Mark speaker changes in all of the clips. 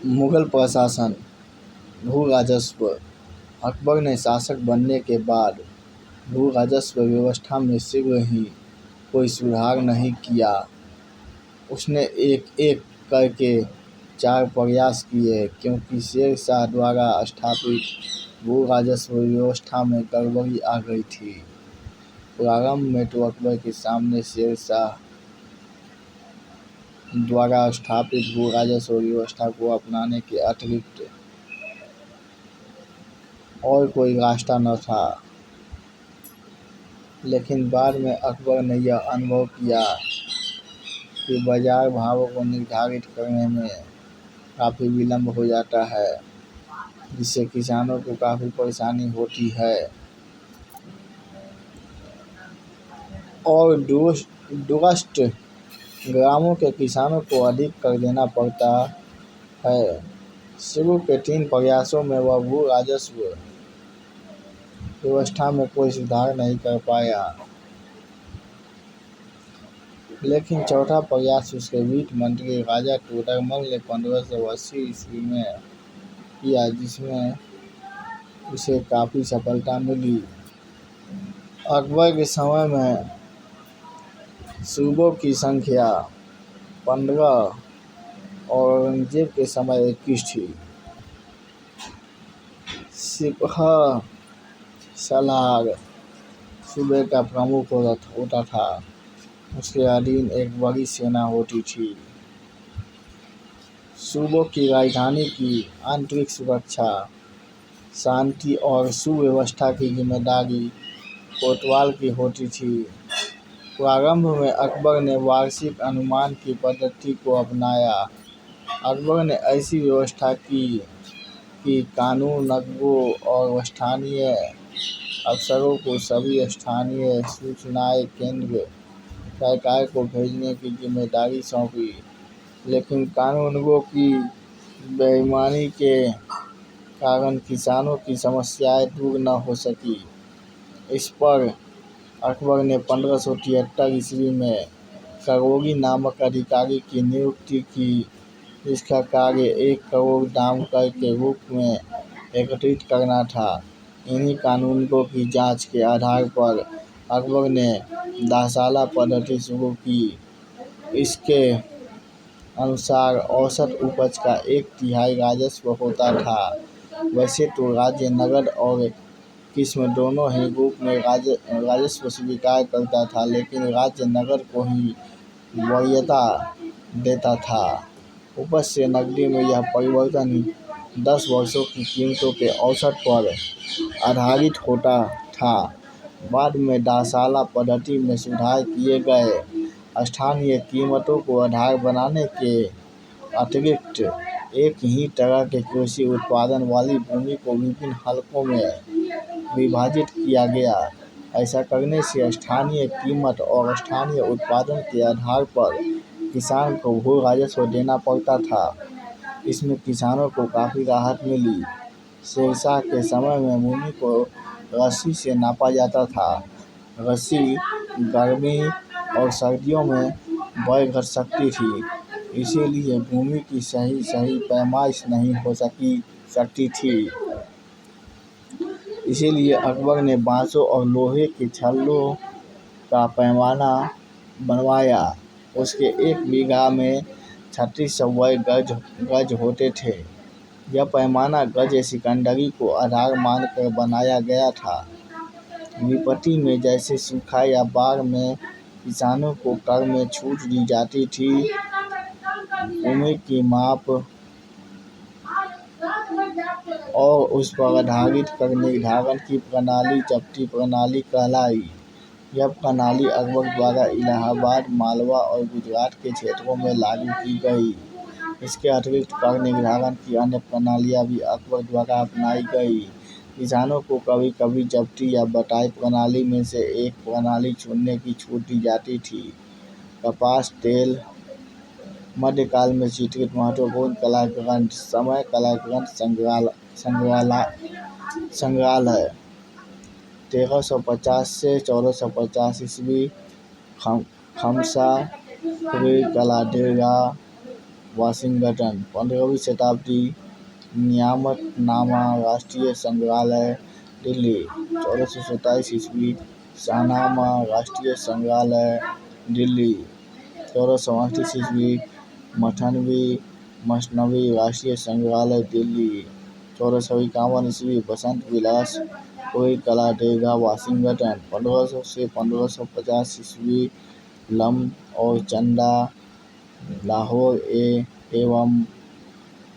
Speaker 1: मुगल प्रशासन, भू राजस्व। अकबर ने शासक बनने के बाद भू राजस्व व्यवस्था में शीघ्र ही कोई सुधार नहीं किया। उसने एक एक करके 4 प्रयास किए, क्योंकि शेर शाह द्वारा स्थापित भू राजस्व व्यवस्था में गड़बड़ी आ गई थी। प्रारंभ में तो अकबर के सामने शेर शाह द्वारा स्थापित भू राजस्व व्यवस्था को अपनाने के अतिरिक्त और कोई रास्ता न था, लेकिन बाद में अकबर ने यह अनुभव किया कि बाजार भावों को निर्धारित करने में काफ़ी विलम्ब हो जाता है, जिससे किसानों को काफ़ी परेशानी होती है और दूरस्थ ग्रामों के किसानों को अधिक कर देना पड़ता है। शुरू के 3 प्रयासों में वह भू राजस्व व्यवस्था में कोई सुधार नहीं कर पाया, लेकिन चौथा प्रयास उसके वित्त मंत्री राजा तोडरमल ने 1580 ईस्वी में किया, जिसमें उसे काफ़ी सफलता मिली। अकबर के समय में सूबों की संख्या 15 और औरंगजेब के समय 21 थी। सिपह सलार सूबे का प्रमुख होता था। उसके अधीन एक बड़ी सेना होती थी। सूबों की राजधानी की आंतरिक सुरक्षा, शांति और सुव्यवस्था की जिम्मेदारी कोतवाल की होती थी। प्रारंभ में अकबर ने वार्षिक अनुमान की पद्धति को अपनाया। अकबर ने ऐसी व्यवस्था की कि कानूनगों और स्थानीय अफसरों को सभी स्थानीय सूचनाएं केंद्र सरकार को भेजने की जिम्मेदारी सौंपी, लेकिन कानूनगों की बेईमानी के कारण किसानों की समस्याएं दूर न हो सकी। इस पर अकबर ने 1573 ईस्वी में करोगी नामक अधिकारी की नियुक्ति की, जिसका कार्य 1 करोड़ दाम कर के रूप में एकत्रित करना था। इन्हीं कानूनों की जांच के आधार पर अकबर ने दासाला पद्धति शुरू की। इसके अनुसार औसत उपज का 1/3 राजस्व होता था। वैसे तो राज्य नगद और किस्म दोनों ही रूप में राजस्व स्वीकार करता था, लेकिन राज्य नगद को ही वरीयता देता था। उपज से नकदी में यह परिवर्तन 10 वर्षों की कीमतों के औसत पर आधारित होता था। बाद में दासाला पद्धति में सुधार किए गए। स्थानीय कीमतों को आधार बनाने के अतिरिक्त एक ही तरह के कृषि उत्पादन वाली भूमि को विभिन्न हलकों में विभाजित किया गया। ऐसा करने से स्थानीय कीमत और स्थानीय उत्पादन के आधार पर किसान को भू राजस्व देना पड़ता था। इसमें किसानों को काफ़ी राहत मिली। शेरशाह के समय में भूमि को रस्सी से नापा जाता था। रस्सी गर्मी और सर्दियों में बढ़ घट सकती थी, इसीलिए भूमि की सही पैमाइश नहीं हो सकती थी। इसीलिए अकबर ने बांसों और लोहे के छल्लों का पैमाना बनवाया। उसके 1 बीघा में 3600 गज होते थे। यह पैमाना गज सिकंदरी को आधार मानकर बनाया गया था। विपत्ति में जैसे सूखा या बाढ़ में किसानों को कर में छूट दी जाती थी। भूमि की माप और उस पर आधारित कर निर्धारण की प्रणाली जब्ती प्रणाली कहलाई। यह प्रणाली अकबर द्वारा इलाहाबाद, मालवा और गुजरात के क्षेत्रों में लागू की गई। इसके अतिरिक्त कर निर्धारण की अन्य प्रणालियाँ भी अकबर द्वारा अपनाई गई। किसानों को कभी कभी जब्ती या बटाई प्रणाली में से एक प्रणाली चुनने की छूट दी जाती थी। कपास तेल मध्यकाल में चित्रित महत्वपूर्ण कलाग्रंथ समय कलाग्रंथ संग्रहालय 1350 से 1450 ईस्वी खमसा, फ्री कला दीर्घा, वाशिंगटन। 15वीं शताब्दी नियामतनामा राष्ट्रीय संग्रहालय दिल्ली। 1427 ईस्वी शाहनामा राष्ट्रीय संग्रहालय दिल्ली। 1438 ईस्वी मठनवी मसनवी राष्ट्रीय संग्रहालय दिल्ली। 1451 ईस्वी बसंत विलास कोई कला दीर्घा वाशिंगटन। 1500 से 1550 ईस्वी लम और चंदा लाहौर एवं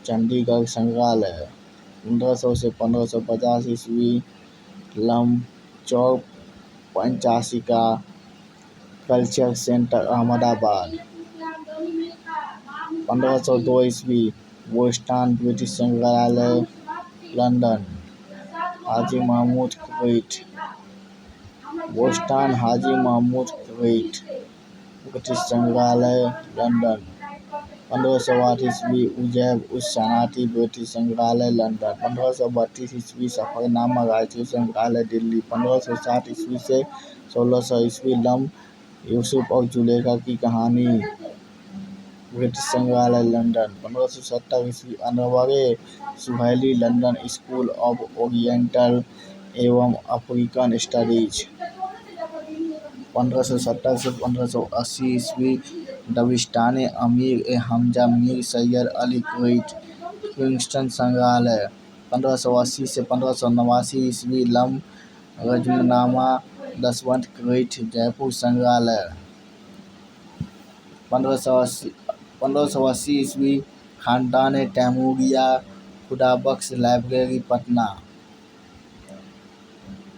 Speaker 1: चंडीगढ़ संग्रहालय। 1500 से 1550 ईस्वी लम चौक पंचाशिका कल्चर सेंटर अहमदाबाद। 1502 ईस्वी बोस्टन ब्रिटिश संग्रहालय लंदन। हाजी महमूद क्वेट बोस्टन। हाजी महमूद क्वेट ब्रिटिश संग्रहालय लंदन। 1508 ईस्वी उजैब उस सनाती ब्रिटिश संग्रहालय लंदन। 1532 ईस्वी सफरनामा राष्ट्रीय संग्रहालय दिल्ली। 1560 ईस्वी से 1600 ईस्वी लम यूसुफ और जुलेखा की कहानी ब्रिटिश संग्रहालय लंदन। 1570 ईस्वी अनवरे सुहैली लंदन स्कूल ऑफ ओरिएंटल एवं अफ्रीकन स्टडीज। 1570 से 1580 ईस्वी दबिस्तान अमीर ए हमजा मीर सैयद अली क्वेट किंगस्टन संग्रहालय। 1580 से 1589 ईस्वी लम रजमनामा दसवंत क्वेट जयपुर संग्रहालय। 1580 ईस्वी खानदान तैमूरिया खुदाबख्श लाइब्रेरी पटना।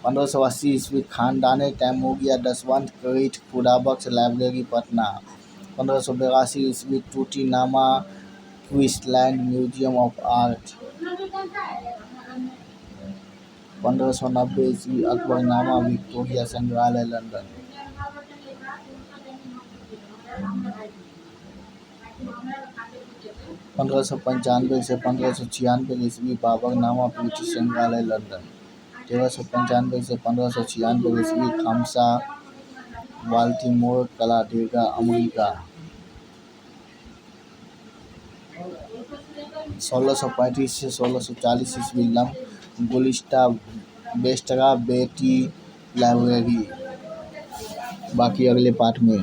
Speaker 1: 1580 ईस्वी खानदान तैमूरिया दसवंत क्वेट खुदाबख्श लाइब्रेरी पटना। 1582 ईस्वी टूटीनामा क्वींसलैंड म्यूजियम ऑफ आर्ट। 1590 ईस्वी अकबरनामा विक्टोरिया संग्रहालय लंदन। 1595 से 1596 ईस्वी बाबरनामा ब्रिटिश संग्रहालय लंदन। 1395 से 1596 ईस्वी खामसा बाल्टीमोर कला दीर्घा अमेरिका। 1635 से 1640 ईस्वी लम गुलिस्ता बेस्टरा बेटी लाइब्रेरी। बाकी अगले पार्ट में।